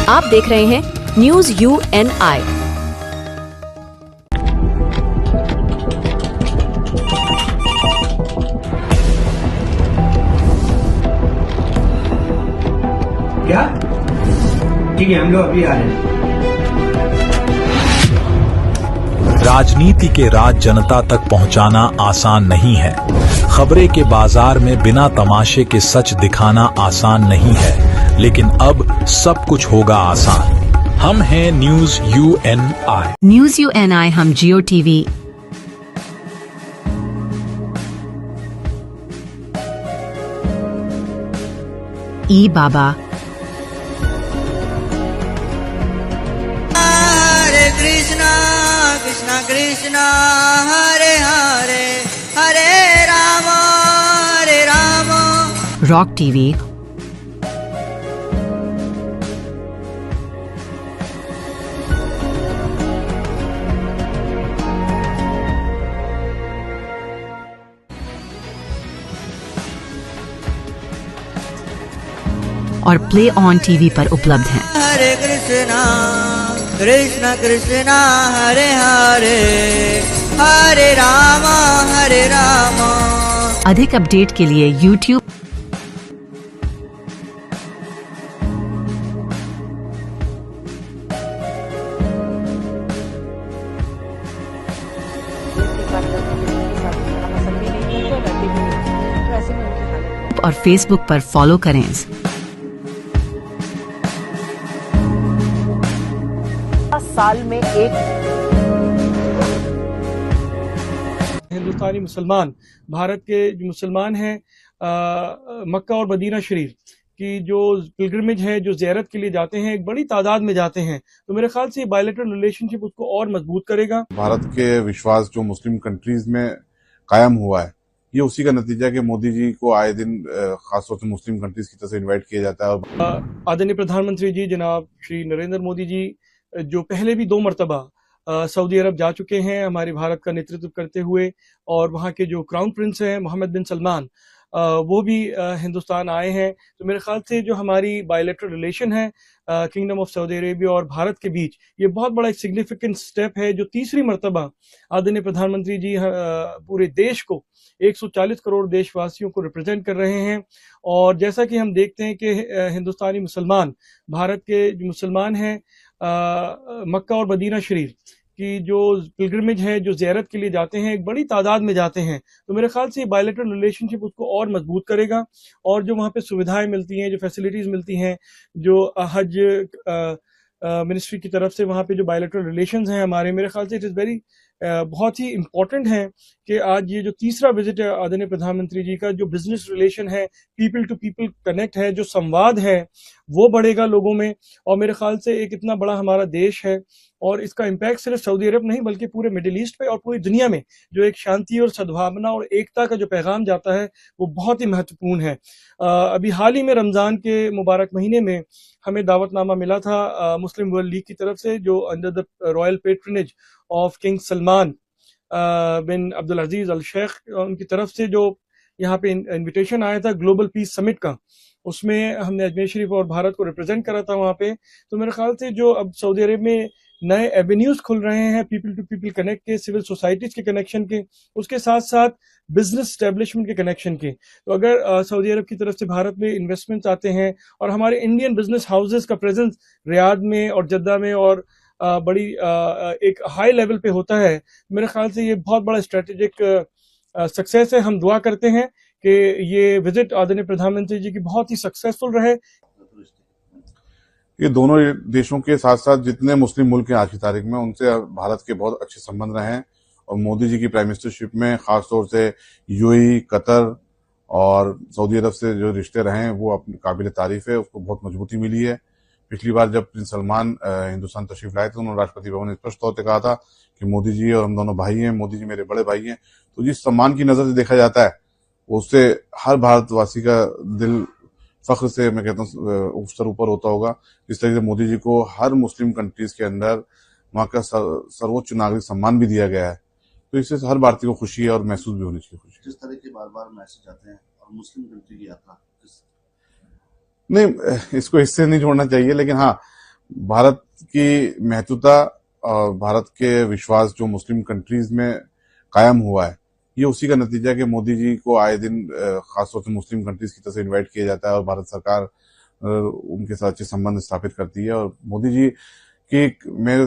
आप देख रहे हैं न्यूज UNI। क्या? ठीक है, हम लोग अभी आ रहे हैं। राजनीति के राज जनता तक पहुंचाना आसान नहीं है। खबरें के बाजार में बिना तमाशे के सच दिखाना आसान नहीं है, लेकिन अब सब कुछ होगा आसान। हम हैं न्यूज UNI। न्यूज UNI हम जियो TV, ई बाबा, कृष्णा कृष्णा कृष्णा हरे हरे हरे राम रॉक TV, और प्ले ऑन TV पर उपलब्ध हैं। हरे कृष्णा कृष्णा कृष्णा हरे हरे हरे राम हरे राम। अधिक अपडेट के लिए YouTube और Facebook पर फॉलो करें। साल में एक हिंदुस्तानी मुसलमान, भारत के जो मुसलमान हैं, मक्का और मदीना शरीफ की जो पिलग्रिमेज है, जो ज़ियारत के लिए जाते हैं, एक बड़ी तादाद में जाते हैं, तो मेरे ख्याल से ये बायलैटरल रिलेशनशिप उसको और मजबूत करेगा। भारत के विश्वास जो मुस्लिम कंट्रीज में कायम हुआ है, ये उसी का नतीजा है कि मोदी जी को आए दिन खासतौर से मुस्लिम कंट्रीज की तरफ से इन्वाइट किया जाता है। आदरणीय प्रधानमंत्री जी जनाब श्री नरेंद्र मोदी जी, जो पहले भी 2 मरतबा सऊदी अरब जा चुके हैं हमारे भारत का नेतृत्व करते हुए, और वहाँ के जो क्राउन प्रिंस हैं मोहम्मद बिन सलमान, वो भी हिंदुस्तान आए हैं। तो मेरे ख्याल से जो हमारी बायलैटरल रिलेशन है किंगडम ऑफ सऊदी अरेबिया और भारत के बीच, ये बहुत बड़ा एक सिग्निफिकेंट स्टेप है, जो तीसरी मरतबा आदरणीय प्रधानमंत्री जी पूरे देश को 140 करोड़ देशवासियों को रिप्रेजेंट कर रहे हैं। और जैसा कि हम देखते हैं कि हिंदुस्तानी मुसलमान, भारत के जो मुसलमान हैं, मक्का और मदीना शरीफ की जो पिलग्रिमेज है, जो ज़ियारत के लिए जाते हैं, एक बड़ी तादाद में जाते हैं, तो मेरे ख्याल से ये बायलैटरल रिलेशनशिप उसको और मजबूत करेगा। और जो वहाँ पे सुविधाएं मिलती हैं, जो फैसिलिटीज़ मिलती हैं, जो हज मिनिस्ट्री की तरफ से वहाँ पे जो बायलैटरल रिलेशंस हैं हमारे, मेरे ख्याल से इट इज़ वेरी बहुत ही इम्पोर्टेंट है कि आज ये जो तीसरा विजिट है आदरणीय प्रधानमंत्री जी का, जो बिजनेस रिलेशन है, पीपल टू पीपल कनेक्ट है, जो संवाद है, वो बढ़ेगा लोगों में। और मेरे ख्याल से एक इतना बड़ा हमारा देश है, और इसका इम्पैक्ट सिर्फ सऊदी अरब नहीं बल्कि पूरे मिडिल ईस्ट पे और पूरी दुनिया में जो एक शांति और सद्भावना और एकता का जो पैगाम जाता है, वो बहुत ही महत्वपूर्ण है। अभी हाल ही में रमज़ान के मुबारक महीने में हमें दावतनामा मिला था मुस्लिम वर्ल्ड लीग की तरफ से, जो under the royal patronage of King Salman bin Abdul Aziz Al Sheikh, उनकी तरफ से जो यहाँ पे इनविटेशन आया था ग्लोबल पीस समिट का, उसमें हमने अजमेर शरीफ और भारत को रिप्रेजेंट करा था वहाँ पे। तो मेरे ख्याल से जो अब सऊदी अरब में नए एवेन्यूज खुल रहे हैं पीपल टू पीपल कनेक्ट के, सिविल सोसाइटीज के कनेक्शन के, उसके साथ साथ बिजनेस स्टैब्लिशमेंट के कनेक्शन के, तो अगर सऊदी अरब की तरफ से भारत में इन्वेस्टमेंट्स आते हैं और हमारे इंडियन बिजनेस हाउसेज का प्रेजेंस रियाद में और जद्दा में और बड़ी एक हाई लेवल पे होता है, मेरे ख्याल से ये बहुत बड़ा स्ट्रेटेजिक सक्सेस है। हम दुआ करते हैं कि ये विजिट आदरणीय प्रधानमंत्री जी की बहुत ही सक्सेसफुल रहे। ये दोनों देशों के साथ साथ जितने मुस्लिम मुल्क हैं आज की तारीख में, उनसे भारत के बहुत अच्छे संबंध रहे हैं, और मोदी जी की प्राइम मिनिस्टरशिप में खासतौर से UAE, कतर और सऊदी अरब से जो रिश्ते रहे हैं वो अपनी काबिल तारीफ है, उसको बहुत मजबूती मिली है। पिछली बार जब प्रिंस सलमान हिंदुस्तान तशरीफ लाए थे, उन्होंने राष्ट्रपति भवन में स्पष्ट तौर पर कहा था कि मोदी जी और हम दोनों भाई हैं, मोदी जी मेरे बड़े भाई हैं। तो जिस सम्मान की नजर से देखा जाता है, उससे हर भारतवासी का दिल फख्र से, मैं कहता हूँ, सर ऊपर होता होगा। जिस तरीके से मोदी जी को हर मुस्लिम कंट्रीज के अंदर वहाँ का सर्वोच्च नागरिक सम्मान भी दिया गया है, तो इससे हर भारतीय को खुशी है और महसूस भी होनी चाहिए खुशी। जिस तरह के बार बार मैसेज आते हैं और मुस्लिम कंट्री की यात्रा, नहीं, इसको इससे नहीं जोड़ना चाहिए, लेकिन हाँ, भारत की महत्वता और भारत के विश्वास जो मुस्लिम कंट्रीज में कायम हुआ है, ये उसी का नतीजा है कि मोदी जी को आए दिन खासतौर से मुस्लिम कंट्रीज की तरफ से इन्वाइट किया जाता है और भारत सरकार उनके साथ अच्छे संबंध स्थापित करती है। और मोदी जी की मैं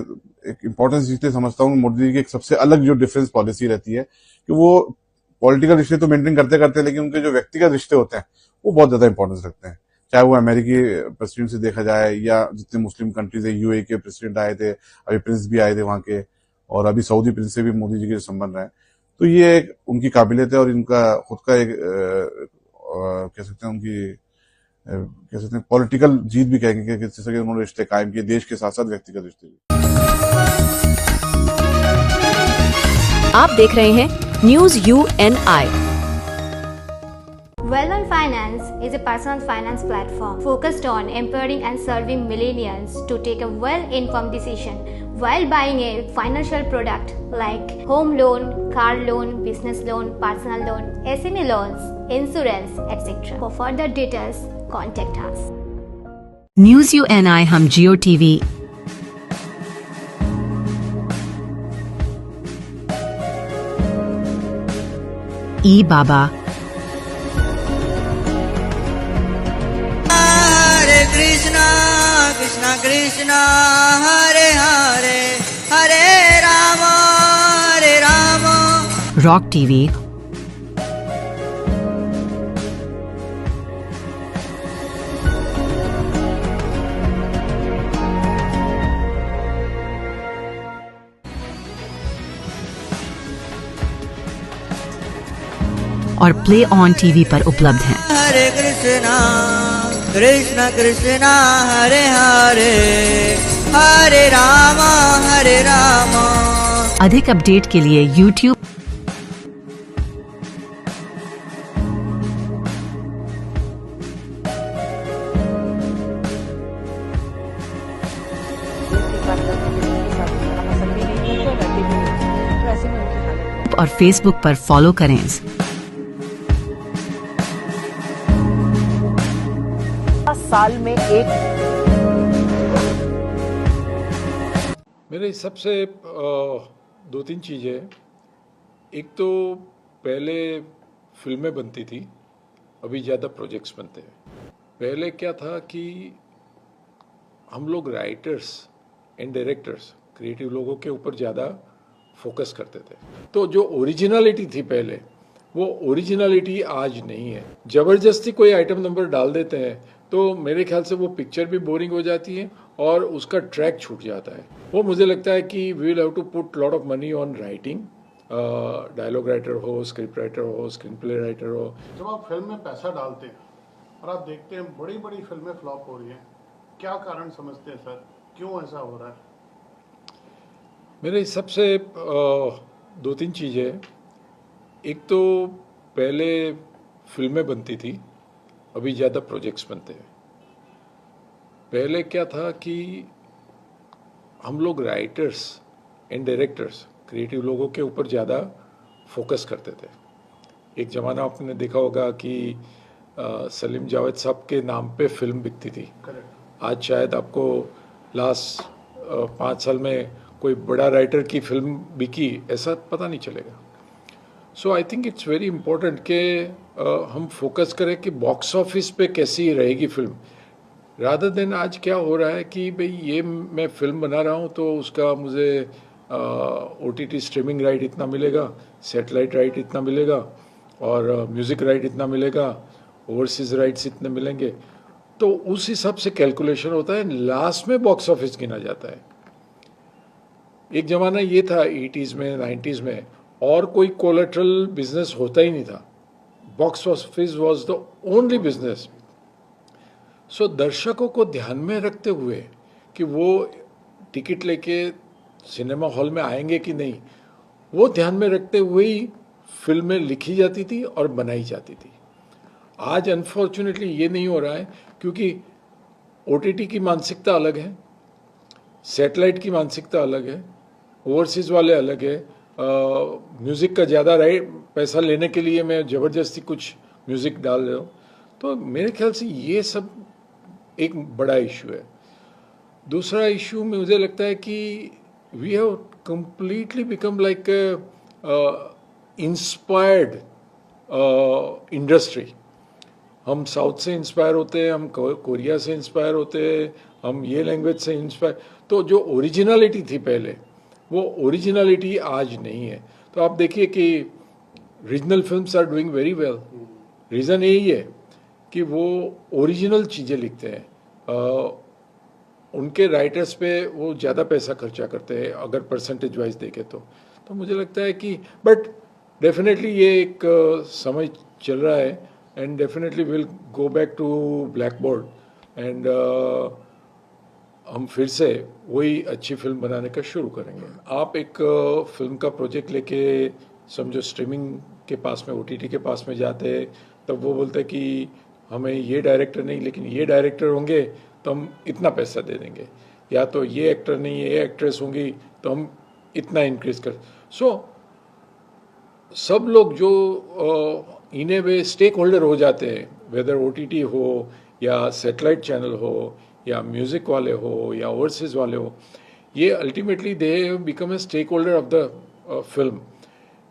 एक इम्पोर्टेंस इसलिए समझता हूँ, मोदी जी की एक सबसे अलग जो डिफेंस पॉलिसी रहती है कि वो पॉलिटिकल रिश्ते तो मेंटेन करते करते, लेकिन उनके जो व्यक्तिगत रिश्ते होते हैं वो बहुत ज्यादा इंपॉर्टेंस रखते हैं। चाहे वो अमेरिकी प्रेसिडेंट से देखा जाए या जितने मुस्लिम कंट्रीज है, यूएई के प्रेसिडेंट आए थे, अभी प्रिंस भी आए थे वहां के, और अभी सऊदी प्रिंस से भी मोदी जी के संबंध रहे। तो ये एक उनकी काबिलियत है और इनका खुद का एक कह सकते हैं उनकी कह सकते हैं पॉलिटिकल जीत भी कहेंगे कि जैसे कि उन्होंने रिश्ते कायम किए देश के साथ साथ व्यक्तिगत रिश्ते भी। आप देख रहे हैं news UNI। Well-Known Finance is a personal finance platform focused on empowering and serving millennials to take a well-informed decision while buying a financial product like home loan, car loan, business loan, personal loan, SME loans, insurance, etc. For further details, contact us. News UNI हम जियो TV, ई बाबा, Hare Krishna, Krishna Krishna, Hare Hare, Hare Rama, Hare Rama. Rock TV, और play on TV पर उपलब्ध हैं। Hare Krishna, Krishna Krishna, Hare Hare, Hare Rama, Hare Rama. अधिक update के लिए YouTube और Facebook पर फॉलो करें। साल में एक मेरे हिसाब से दो तीन चीज़ें। एक तो पहले फिल्में बनती थी, अभी ज़्यादा प्रोजेक्ट्स बनते हैं। पहले क्या था कि हम लोग राइटर्स एंड डायरेक्टर्स, क्रिएटिव लोगों के ऊपर ज़्यादा फोकस करते थे, तो जो ओरिजिनलिटी थी पहले, वो ओरिजिनलिटी आज नहीं है। ज़बरदस्ती कोई आइटम नंबर डाल देते हैं तो मेरे ख्याल से वो पिक्चर भी बोरिंग हो जाती है और उसका ट्रैक छूट जाता है। वो मुझे लगता है कि we will have to put lot of money on writing, dialogue writer हो, स्क्रिप्ट राइटर हो, स्क्रीन प्ले राइटर हो। जब आप फिल्म में पैसा डालते हैं और आप देखते हैं बड़ी बड़ी फिल्में फ्लॉप हो रही हैं, क्या कारण समझते हैं सर, क्यों ऐसा हो रहा है? मेरे हिसाब से दो तीन चीज़ें। एक तो पहले फिल्में बनती थी, अभी ज़्यादा प्रोजेक्ट्स बनते हैं। पहले क्या था कि हम लोग राइटर्स एंड डायरेक्टर्स, क्रिएटिव लोगों के ऊपर ज़्यादा फोकस करते थे। एक ज़माना आपने देखा होगा कि सलीम जावेद साहब के नाम पे फिल्म बिकती थी। आज शायद आपको लास्ट 5 साल में कोई बड़ा राइटर की फिल्म बिकी ऐसा पता नहीं चलेगा। So I think it's very important कि हम फोकस करें कि बॉक्स ऑफिस पे कैसी रहेगी फिल्म, रादर देन आज क्या हो रहा है कि भाई ये मैं फिल्म बना रहा हूँ तो उसका मुझे OTT स्ट्रीमिंग राइट इतना मिलेगा, सैटेलाइट राइट इतना मिलेगा और म्यूज़िक राइट इतना मिलेगा, ओवरसीज राइट्स इतने मिलेंगे। तो उस हिसाब से कैलकुलेशन होता है, लास्ट में बॉक्स ऑफिस गिना जाता है। एक ज़माना ये था 80s में 90s में, और कोई कोलेटरल बिजनेस होता ही नहीं था। Box office was the only business. So दर्शकों को ध्यान में रखते हुए कि वो टिकट लेके सिनेमा हॉल में आएंगे कि नहीं, वो ध्यान में रखते हुए ही फिल्में लिखी जाती थी और बनाई जाती थी। आज अनफॉर्चुनेटली ये नहीं हो रहा है, क्योंकि OTT की मानसिकता अलग है, सैटेलाइट की मानसिकता अलग है, ओवरसीज़ वाले अलग है। म्यूज़िक का ज़्यादा पैसा लेने के लिए मैं ज़बरदस्ती कुछ म्यूज़िक डाल रहा हूँ। तो मेरे ख्याल से ये सब एक बड़ा इशू है। दूसरा इशू मुझे लगता है कि we have completely become like a inspired industry. हम साउथ से इंस्पायर होते हैं, हम कोरिया से इंस्पायर होते हैं, हम ये लैंग्वेज से इंस्पायर. तो जो ओरिजिनलिटी थी पहले, वो ओरिजिनलिटी आज नहीं है. तो आप देखिए कि regional films are doing very well. Reason यही है कि वो ओरिजिनल चीज़ें लिखते हैं. उनके राइटर्स पे वो ज़्यादा पैसा खर्चा करते हैं अगर परसेंटेज वाइज देखें तो मुझे लगता है कि बट डेफिनेटली ये एक समय चल रहा है and definitely will go back to black board and हम फिर से वही अच्छी फिल्म बनाने का शुरू करेंगे. आप एक फिल्म का प्रोजेक्ट लेके समझो स्ट्रीमिंग के पास में, OTT के पास में जाते हैं, तब वो बोलते हैं कि हमें ये डायरेक्टर नहीं लेकिन ये डायरेक्टर होंगे तो हम इतना पैसा दे देंगे, या तो ये एक्टर नहीं ये एक्ट्रेस होंगी तो हम इतना इंक्रीज कर. सो सब लोग जो इन ए वे स्टेक होल्डर हो जाते हैं, वेदर OTT हो या सैटेलाइट चैनल हो या म्यूज़िक वाले हो या ओवरसीज वाले हो, ये ultimately they become a stakeholder of the film.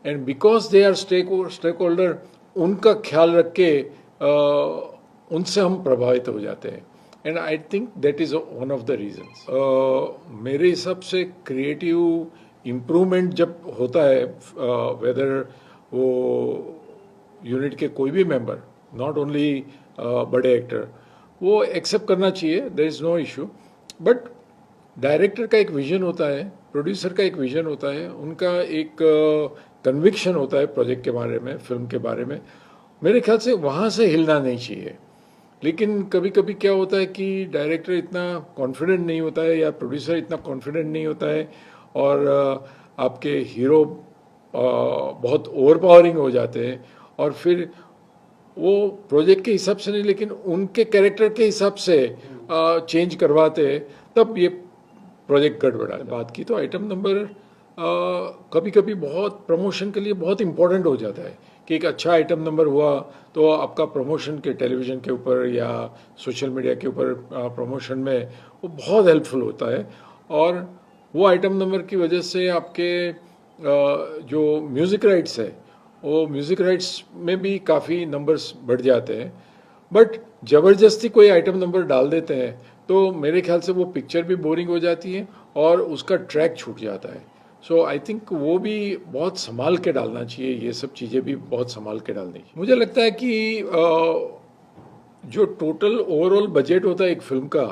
And because they are stakeholder, उनका ख्याल रख के उनसे हम प्रभावित हो जाते हैं. And I think that is one of the reasons. मेरे हिसाब से क्रिएटिव इम्प्रूवमेंट जब होता है, वेदर वो यूनिट के कोई भी मेंबर, नॉट ओनली बड़े एक्टर, वो एक्सेप्ट करना चाहिए, there is no issue. But director का एक विजन होता है, प्रोड्यूसर का एक विजन होता है, उनका एक कन्विक्शन होता है प्रोजेक्ट के बारे में, फिल्म के बारे में. मेरे ख्याल से वहाँ से हिलना नहीं चाहिए. लेकिन कभी कभी क्या होता है कि डायरेक्टर इतना कॉन्फिडेंट नहीं होता है या प्रोड्यूसर इतना कॉन्फिडेंट नहीं होता है और आपके हीरो बहुत ओवरपावरिंग हो जाते हैं और फिर वो प्रोजेक्ट के हिसाब से नहीं लेकिन उनके कैरेक्टर के हिसाब से चेंज करवाते हैं, तब ये प्रोजेक्ट गड़बड़ा. बात की तो आइटम नंबर कभी कभी बहुत प्रमोशन के लिए बहुत इम्पोर्टेंट हो जाता है कि एक अच्छा आइटम नंबर हुआ तो आपका प्रमोशन के टेलीविज़न के ऊपर या सोशल मीडिया के ऊपर प्रमोशन में वो बहुत हेल्पफुल होता है. और वो आइटम नंबर की वजह से आपके जो म्यूज़िक राइट्स है, वो म्यूज़िक राइट्स में भी काफ़ी नंबर्स बढ़ जाते हैं. बट ज़बरदस्ती कोई आइटम नंबर डाल देते हैं तो मेरे ख्याल से वो पिक्चर भी बोरिंग हो जाती है और उसका ट्रैक छूट जाता है. सो आई थिंक वो भी बहुत संभाल के डालना चाहिए, ये सब चीज़ें भी बहुत संभाल के डालनी चाहिए. मुझे लगता है कि जो टोटल ओवरऑल बजट होता है एक फिल्म का,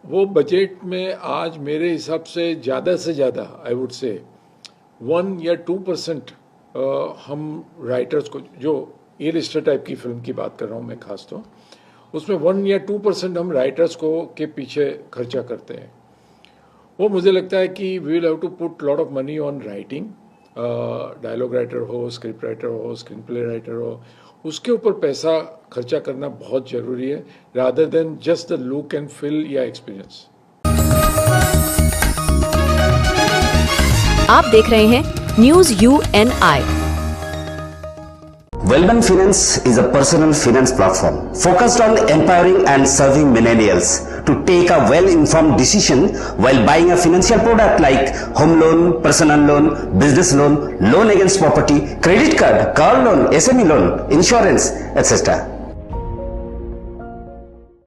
वो बजट में आज मेरे हिसाब से ज़्यादा आई वुड से 1 या 2% हम राइटर्स को, जो ए-लिस्टर टाइप की फिल्म की बात कर रहा हूँ मैं खास तो, उसमें 1 या 2% हम राइटर्स को के पीछे खर्चा करते हैं. वो मुझे लगता है कि we will have to put lot of money on writing. Dialogue writer हो, स्क्रिप्ट राइटर हो, स्क्रीन प्ले राइटर हो, उसके ऊपर पैसा खर्चा करना बहुत ज़रूरी है rather than just the look and feel या एक्सपीरियंस. आप देख रहे हैं news UNI. Wellman Finance is a personal finance platform focused on empowering and serving millennials to take a well-informed decision while buying a financial product like home loan, personal loan, business loan, loan against property, credit card, car loan, SME loan, insurance, etc.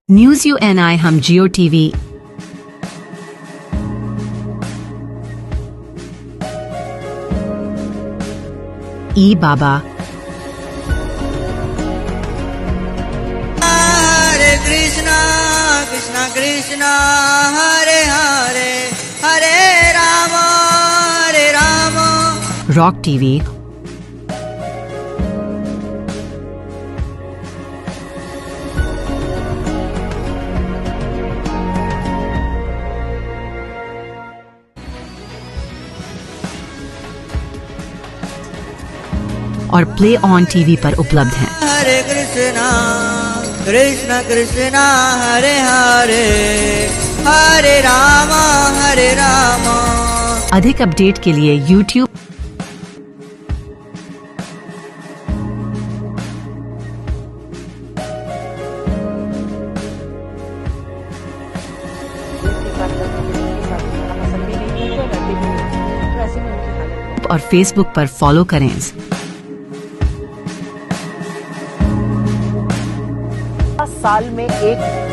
News UNI हम जियो TV, ई बाबा, Krishna Krishna Hare Hare Hare Ram rock TV, और play on TV पर उपलब्ध हैं. हरे कृष्णा कृष्णा कृष्णा हरे हरे हरे राम हरे राम. अधिक update के लिए YouTube और Facebook पर फॉलो करें। साल में एक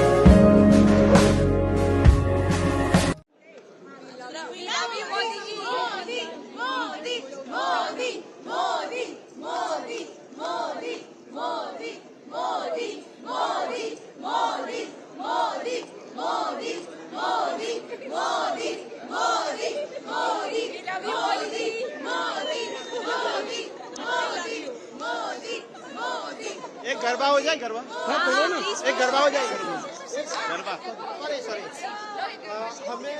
एक गरबा हो जाए, गरबा एक गरबा हो जाए, गरबा अरे सॉरी हमें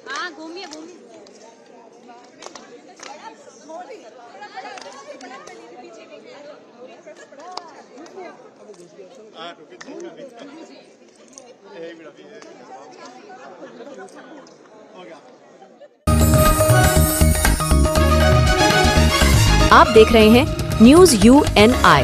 हाँ घूमिए घूमिए आप देख रहे हैं न्यूज UNI।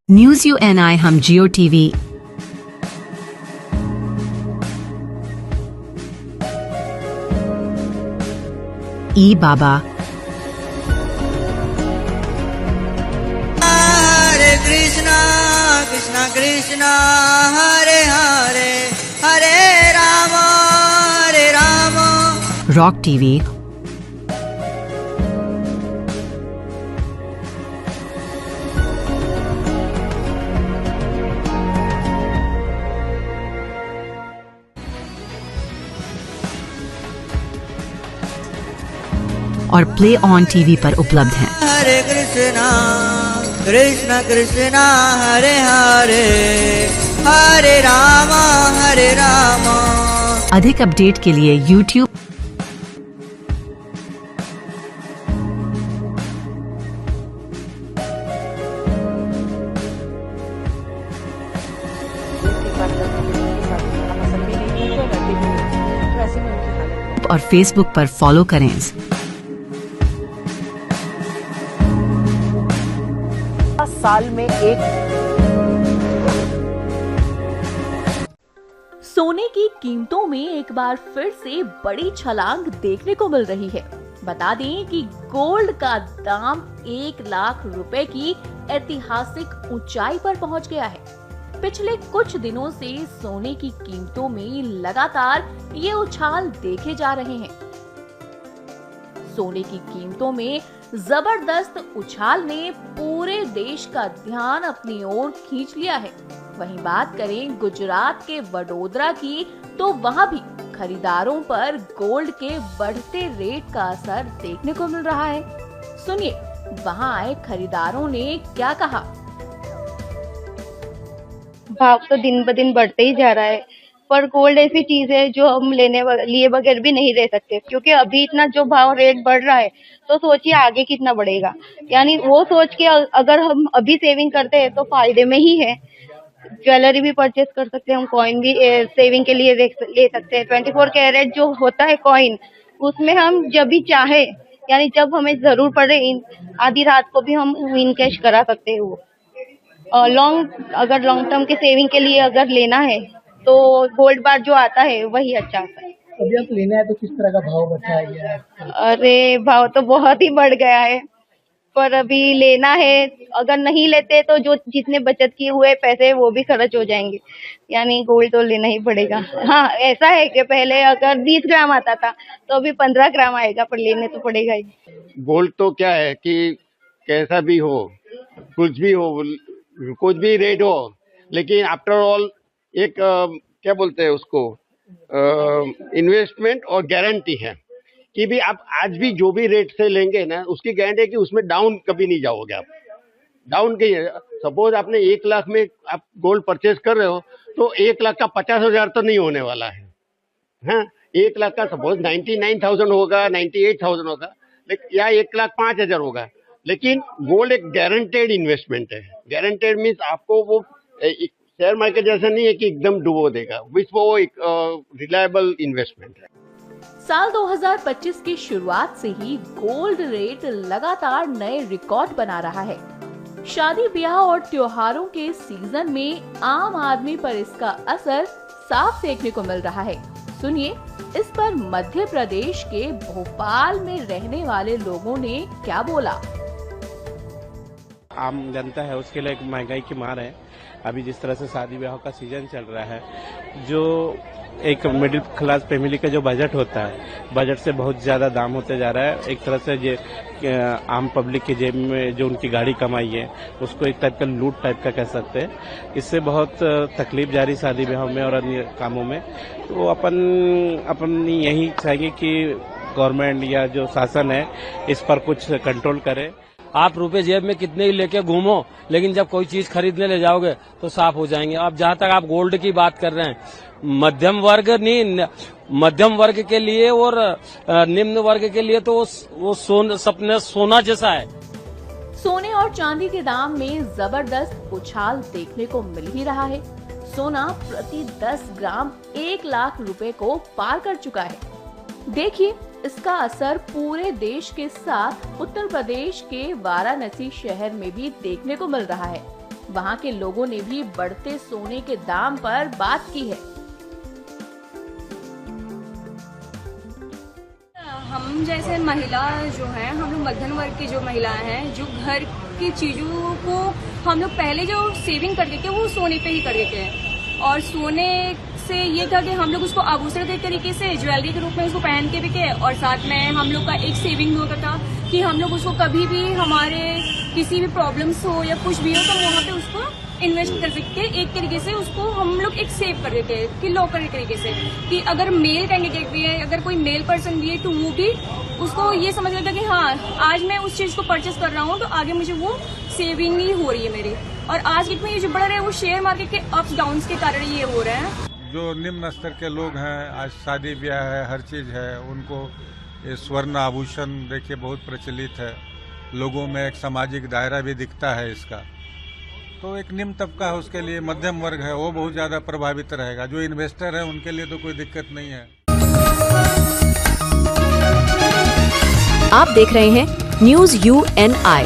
न्यूज UNI हम जियो टीवी ई बाबा हरे कृष्णा कृष्णा कृष्णा हरे हरे हरे राम रॉक टीवी और प्ले ऑन टीवी पर उपलब्ध हैं। हरे कृष्णा कृष्णा कृष्णा हरे हरे हरे राम हरे राम। अधिक अपडेट के लिए YouTube और फेसबुक पर फॉलो करें। साल में एक सोने की कीमतों में एक बार फिर से बड़ी छलांग देखने को मिल रही है। बता दें कि गोल्ड का दाम 1 लाख रुपए की ऐतिहासिक ऊंचाई पर पहुंच गया है। पिछले कुछ दिनों से सोने की कीमतों में लगातार ये उछाल देखे जा रहे हैं। सोने की कीमतों में जबरदस्त उछाल ने पूरे देश का ध्यान अपनी ओर खींच लिया है। वहीं बात करें गुजरात के वडोदरा की, तो वहां भी खरीदारों पर गोल्ड के बढ़ते रेट का असर देखने को मिल रहा है। सुनिए वहां आए खरीदारों ने क्या कहा। भाव तो दिन ब दिन बढ़ते ही जा रहा है, पर गोल्ड ऐसी चीज है जो हम लिए बगैर भी नहीं रह सकते, क्योंकि अभी इतना जो भाव रेट बढ़ रहा है तो सोचिए आगे कितना बढ़ेगा। यानी वो सोच के अगर हम अभी सेविंग करते हैं तो फायदे में ही है। ज्वेलरी भी परचेस कर सकते हैं, हम कॉइन भी सेविंग के लिए ले सकते हैं। 24 कैरेट जो होता है कॉइन, उसमें हम जब भी चाहे, यानी जब हमें जरूर पड़े आधी रात को भी हम इनकैश करा सकते हैं। वो अगर लॉन्ग टर्म के सेविंग के लिए अगर लेना है तो गोल्ड बार जो आता है वही अच्छा है। अभी आप लेना है तो किस तरह का भाव बताया गया है? अरे भाव तो बहुत ही बढ़ गया है, पर अभी लेना है, अगर नहीं लेते तो जो जितने बचत किए हुए पैसे वो भी खर्च हो जाएंगे, यानी गोल्ड तो लेना ही पड़ेगा। हाँ, ऐसा है कि पहले अगर 20 ग्राम आता था तो अभी 15 ग्राम आएगा, पर लेने तो पड़ेगा ही। गोल्ड तो क्या है कि कैसा भी हो, कुछ भी रेट हो, लेकिन आफ्टर ऑल एक क्या बोलते हैं उसको, इन्वेस्टमेंट और गारंटी है कि भी आप आज भी जो भी रेट से लेंगे ना, उसकी गारंटी है कि उसमें डाउन कभी नहीं जाओगे आप। डाउन की सपोज आपने 1 लाख में आप गोल्ड परचेज कर रहे हो तो 1 लाख का 50,000 तो नहीं होने वाला है। हाँ, 1 लाख का सपोज 99,000 होगा, 98,000 होगा, लेकिन या 1,05,000 होगा, लेकिन गोल्ड एक गारंटेड इन्वेस्टमेंट है। गारंटेड मीन्स आपको वो शेयर मार्केट जैसा नहीं है कि एकदम डुबो देगा, वो एक रिलायबल इन्वेस्टमेंट है। साल 2025 की शुरुआत से ही गोल्ड रेट लगातार नए रिकॉर्ड बना रहा है। शादी ब्याह और त्योहारों के सीजन में आम आदमी पर इसका असर साफ देखने को मिल रहा है। सुनिए इस पर मध्य प्रदेश के भोपाल में रहने वाले लोगों ने क्या बोला। आम जनता है उसके लिए एक महंगाई की मार है। अभी जिस तरह से शादी ब्याह का सीजन चल रहा है, जो एक मिडिल क्लास फैमिली का जो बजट होता है, बजट से बहुत ज्यादा दाम होते जा रहा है। एक तरह से आम पब्लिक के जेब में जो उनकी गाड़ी कमाई है उसको एक टाइप का लूट टाइप का कह सकते हैं। इससे बहुत तकलीफ जा रही शादी ब्याह में और अन्य कामों में। तो अपन यही चाहिए कि गवर्नमेंट या जो शासन है इस पर कुछ कंट्रोल करे। आप रुपए जेब में कितने ही लेके घूमो, लेकिन जब कोई चीज खरीदने ले जाओगे तो साफ हो जाएंगे। अब जहाँ तक आप गोल्ड की बात कर रहे हैं, मध्यम वर्ग के लिए और निम्न वर्ग के लिए तो वो सोना जैसा है। सोने और चांदी के दाम में जबरदस्त उछाल देखने को मिल ही रहा है। सोना प्रति 10 ग्राम 1 लाख रुपए को पार कर चुका है। देखिए इसका असर पूरे देश के साथ उत्तर प्रदेश के वाराणसी शहर में भी देखने को मिल रहा है। वहां के लोगों ने भी बढ़ते सोने के दाम पर बात की है। हम जैसे महिला जो है, हम लोग मध्यम वर्ग की जो महिलाएं हैं, जो घर की चीजों को हम लोग पहले जो सेविंग करते थे वो सोने पे ही करते थे, और सोने से ये था कि हम लोग उसको आभूषण के तरीके से ज्वेलरी के रूप में उसको पहन के बिके, और साथ में हम लोग का एक सेविंग भी होता था कि हम लोग उसको कभी भी हमारे किसी भी प्रॉब्लम्स हो या कुछ भी हो तो वहाँ पे उसको इन्वेस्ट कर सकते। एक तरीके से उसको हम लोग एक सेव कर देते हैं कि लॉकर के तरीके से, कि अगर मेल कैंडिडेट भी है, अगर कोई मेल पर्सन भी है तो वो भी उसको ये समझ लेता कि हाँ आज मैं उस चीज को परचेस कर रहा हूँ तो आगे मुझे वो सेविंग ही हो रही है मेरी। और आज कितना ये जो बढ़ रहा है वो शेयर मार्केट के अप्स डाउन्स के कारण ये हो रहा है। जो निम्न स्तर के लोग हैं, आज शादी ब्याह है, हर चीज़ है, उनको ये स्वर्ण आभूषण देखिए बहुत प्रचलित है। लोगों में एक सामाजिक दायरा भी दिखता है इसका। तो एक निम्न तबका है, उसके लिए मध्यम वर्ग है, वो बहुत ज़्यादा प्रभावित रहेगा। जो इन्वेस्टर है उनके लिए तो कोई दिक्कत नहीं है। आप देख रहे हैं न्यूज UNI।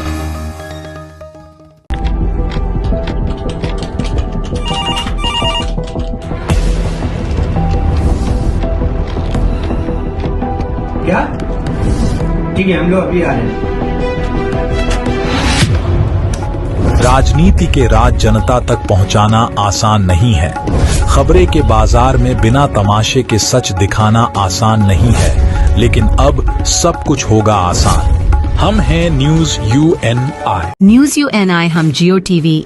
क्या? ठीक है, हम लोग अभी आ रहे हैं। राजनीति के राज जनता तक पहुंचाना आसान नहीं है। खबरें के बाजार में बिना तमाशे के सच दिखाना आसान नहीं है, लेकिन अब सब कुछ होगा आसान। हम हैं न्यूज UNI। न्यूज UNI हम जियो TV।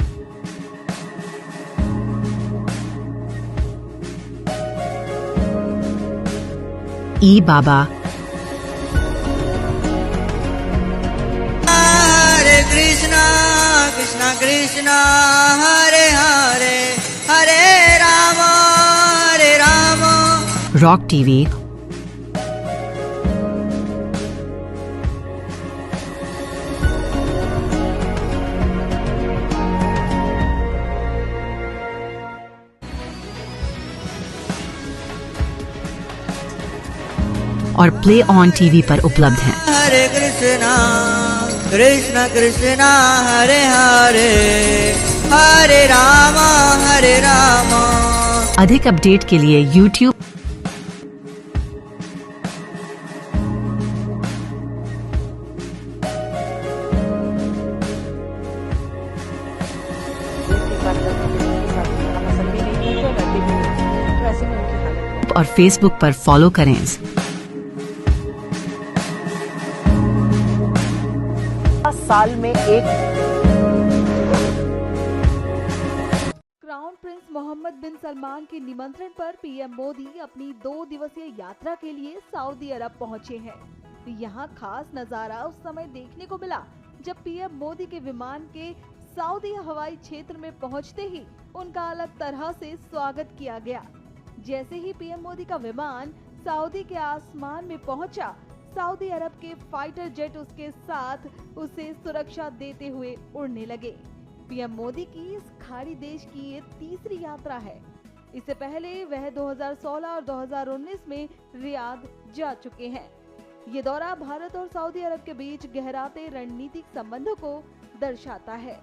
ई बाबा। हरे कृष्णा कृष्णा कृष्णा हरे हरे हरे राम रॉक TV। और प्ले ऑन TV पर उपलब्ध हैं। हरे कृष्णा कृष्णा कृष्णा हरे हरे हरे राम हरे राम। अधिक अपडेट के लिए YouTube ऐसे में उनकी हालत और फेसबुक पर फॉलो करें। साल में एक क्राउन प्रिंस मोहम्मद बिन सलमान के निमंत्रण पर पीएम मोदी अपनी 2 दिवसीय यात्रा के लिए सऊदी अरब पहुंचे हैं। यहां खास नजारा उस समय देखने को मिला जब पीएम मोदी के विमान के सऊदी हवाई क्षेत्र में पहुंचते ही उनका अलग तरह से स्वागत किया गया। जैसे ही पीएम मोदी का विमान सऊदी के आसमान में पहुंचा, सऊदी अरब के फाइटर जेट उसके साथ उसे सुरक्षा देते हुए उड़ने लगे। पीएम मोदी की इस खाड़ी देश की ये तीसरी यात्रा है। इससे पहले वह 2016 और 2019 में रियाद जा चुके हैं। ये दौरा भारत और सऊदी अरब के बीच गहराते रणनीतिक संबंधों को दर्शाता है।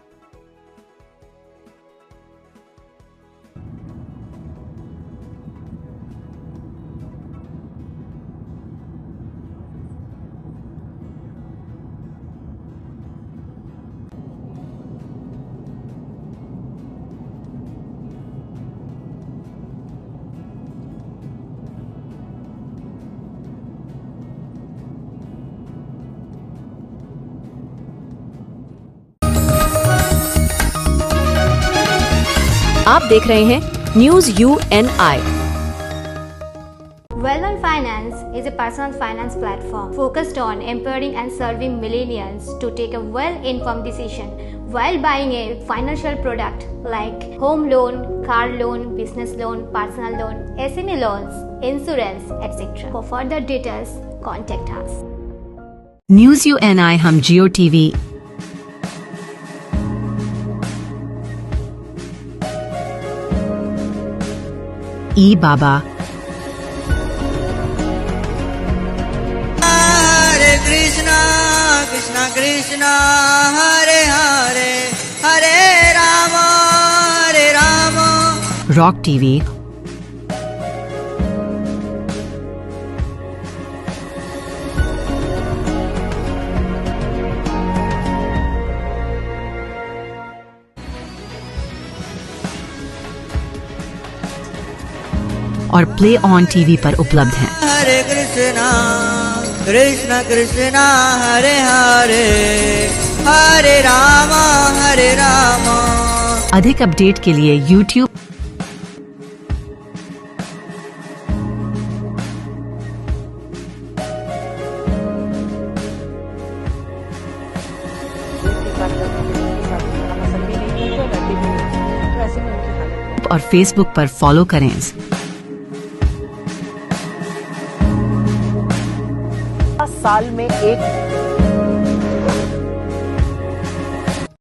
आप देख रहे हैं news UNI। Well-Known Finance is a personal finance platform focused on empowering and serving millennials to take a well-informed decision while buying a financial product like home loan, car loan, business loan, personal loan, SME loans, insurance, etc. For further details, contact us. News UNI हम जियो TV ई बाबा हरे Krishna Krishna Krishna Hare Hare Hare Ram rock TV और play on TV पर उपलब्ध हैं। हरे कृष्णा कृष्णा कृष्णा हरे हरे हरे राम हरे राम। अधिक update के लिए YouTube और Facebook पर फॉलो करें। साल में एक